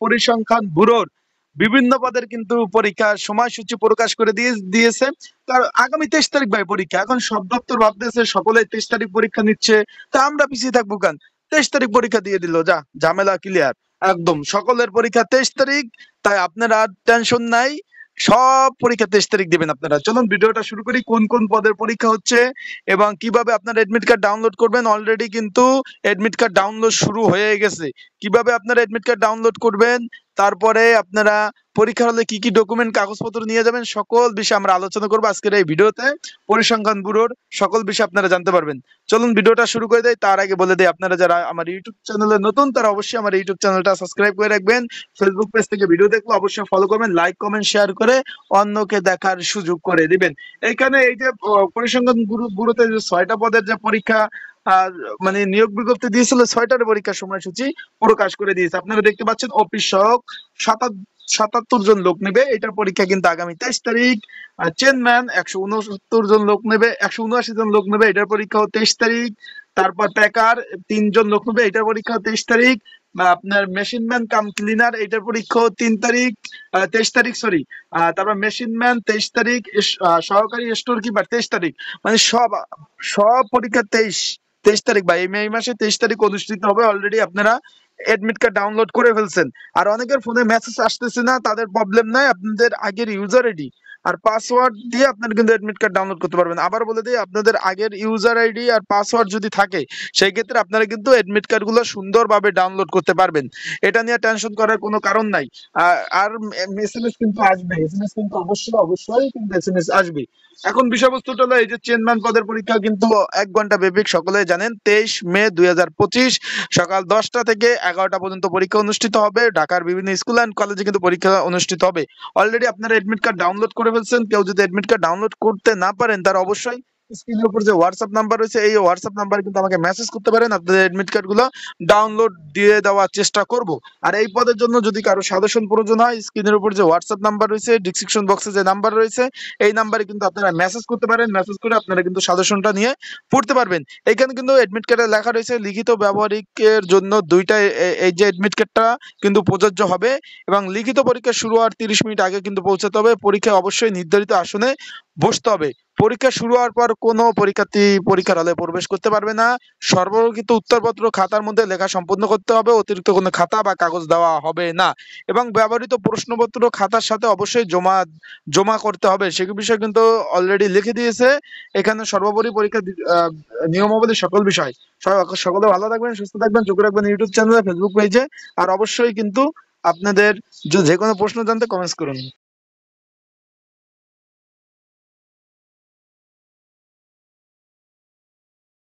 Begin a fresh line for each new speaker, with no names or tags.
পরিসংখ্যান ব্যুরোর বিভিন্ন পদের কিন্তু পরীক্ষার সময়সূচি প্রকাশ করে দিয়েছে। তার আগামী 23 তারিখ ভাই পরীক্ষা। এখন সব দপ্তর ভাবতেছে সকলে 23 তারিখ পরীক্ষা নিচ্ছে, তা আমরা পিছিয়ে থাকবো কেন? 23 তারিখ পরীক্ষা দিয়ে দিল, যা ঝামেলা ক্লিয়ার। একদম সকলের পরীক্ষা 23 তারিখ, তাই আপনারা আর টেনশন নাই। সব পরীক্ষা 23 তারিখ দিবেন আপনারা। চলুন ভিডিওটা শুরু করি। কোন কোন পদের পরীক্ষা হচ্ছে এবং কিভাবে আপনারা এডমিট কার্ড ডাউনলোড করবেন। অলরেডি কিন্তু এডমিট কার্ড ডাউনলোড শুরু হয়ে গেছে। কিভাবে আপনারা এডমিট কার্ড ডাউনলোড করবেন, তারপরে আপনারা পরীক্ষা হলে কি কি ডকুমেন্ট কাগজপত্র নিয়ে যাবেন, সকল বিষয়ে আমরা আলোচনা করবো আজকের এই ভিডিওতে। পরিসংখ্যান ব্যুরোর সকল বিষয় আপনারা জানতে পারবেন। চলুন ভিডিওটা শুরু করে দেয়। তার আগে বলে দেয়, আপনারা যারা আমার ইউটিউব চ্যানেলে নতুন তারা অবশ্যই আমার ইউটিউব চ্যানেলটা সাবস্ক্রাইব করে রাখবেন। ফেসবুক পেজ থেকে ভিডিও দেখলে অবশ্যই ফলো করবেন, লাইক কমেন্ট শেয়ার করে অন্যকে দেখার সুযোগ করে দিবেন। এখানে এই যে পরিসংখ্যান ব্যুরোতে যে 6টা পদের যে পরীক্ষা আর মানে নিয়োগ বিজ্ঞপ্তি দিয়েছিল, 6টার পরীক্ষার সময়সূচি প্রকাশ করে দিয়েছে। আপনারা দেখতে পাচ্ছেন অফিস সহক 77 জন লোক নেবে, এটার পরীক্ষা কিন্তু আগামী 23 তারিখ। চেনম্যান 169 জন লোক নেবে, 179 জন লোক নেবে, এটার পরীক্ষাও 23 তারিখ। তারপর প্যাকার 3 জন লোক নেবে, এটার পরীক্ষাও 23 তারিখ। আপনার মেশিন ম্যান কাম ক্লিনার এটার পরীক্ষাও 3 তারিখ, 23 তারিখ সরি। তারপর মেশিন ম্যান 23 তারিখ, সহকারী স্টোর কিপার 23 তারিখ। মানে সব পরীক্ষা 23 তারিখ ভাই। এই মাসে 23 তারিখ অনুষ্ঠিত হবে। অলরেডি আপনারা এডমিট কার্ড ডাউনলোড করে ফেলছেন। আর অনেকের ফোনে মেসেজ আসতেছে না, তাদের প্রবলেম নাই। আপনাদের আগের ইউজার আইডি আর পাসওয়ার্ড দিয়ে আপনারা কিন্তু এডমিট কার্ড ডাউনলোড করতে পারবেন। আবার বলে দিই, আপনাদের আগের ইউজার আইডি আর পাসওয়ার্ড যদি থাকে, সেই ক্ষেত্রে আপনারা কিন্তু এডমিট কার্ড গুলো সুন্দরভাবে ডাউনলোড করতে পারবেন। এটা নিয়ে টেনশন করার কোনো কারণ নাই। আর এসএমএস কিন্তু আসবে, এসএমএস কিন্তু অবশ্যই কিন্তু এসএমএস আসবে। এখন বিষয়বস্তুটা হলো, এই যে চেয়ারম্যান পদের পরীক্ষা কিন্তু 1 ঘন্টা ব্যাপী, সকলে জানেন। 23 মে 2025 সকাল 10টা থেকে 11টা পর্যন্ত পরীক্ষা অনুষ্ঠিত হবে। ঢাকার বিভিন্ন স্কুল অ্যান্ড কলেজে কিন্তু পরীক্ষা অনুষ্ঠিত হবে। অলরেডি আপনারা এডমিট কার্ড ডাউনলোড করে ফেলছেন। কেউ যদি এডমিট কার্ড ডাউনলোড করতে না পারেন, তারা অবশ্যই স্ক্রিনের উপর যে হোয়াটসঅ্যাপ নাম্বার রয়েছে, এই হোয়াটসঅ্যাপ নাম্বারে কিন্তু আমাকে মেসেজ করতে পারেন। আপনাদের এডমিট কার্ড গুলো ডাউনলোড দিয়ে দেওয়ার চেষ্টা করব। আর এই পদের জন্য যদি কারো সাজেশন প্রয়োজন হয়, স্ক্রিনের উপর যে হোয়াটসঅ্যাপ নাম্বার রয়েছে, ডিসক্রিপশন বক্সে যে নাম্বার রয়েছে, এই নাম্বারে কিন্তু আপনারা মেসেজ করতে পারেন। মেসেজ করে আপনারা কিন্তু সাজেশনটা নিয়ে পড়তে পারবেন। এখানে কিন্তু এডমিট কার্ডে লেখা রয়েছে লিখিত ব্যবহারিকের জন্য 2টা এই যে এডমিট কার্ডটা কিন্তু প্রযোজ্য হবে এবং লিখিত পরীক্ষা শুরু হওয়ার 30 মিনিট আগে কিন্তু পৌঁছাতে হবে। পরীক্ষায় অবশ্যই নির্ধারিত আসনে বসতে হবে। পরীক্ষা শুরু হওয়ার পর কোনো পরীক্ষার্থী পরীক্ষার হলে প্রবেশ করতে পারবে না। সর্বলিখিত উত্তরপত্র খাতার মধ্যে লেখা সম্পূর্ণ করতে হবে। অতিরিক্ত কোনো খাতা বা কাগজ দেওয়া হবে না এবং ব্যবহৃত প্রশ্নপত্র খাতার সাথে অবশ্যই জমা করতে হবে। সে বিষয়ে কিন্তু অলরেডি লিখে দিয়েছে এখানে। সর্বোপরি পরীক্ষা নিয়মাবলী সকল বিষয়। সকলে ভালো থাকবেন, সুস্থ থাকবেন, চোখে রাখবেন ইউটিউব চ্যানেলে, ফেসবুক পেজে। আর অবশ্যই কিন্তু আপনাদের যে কোনো প্রশ্ন জানতে কমেন্টস করুন।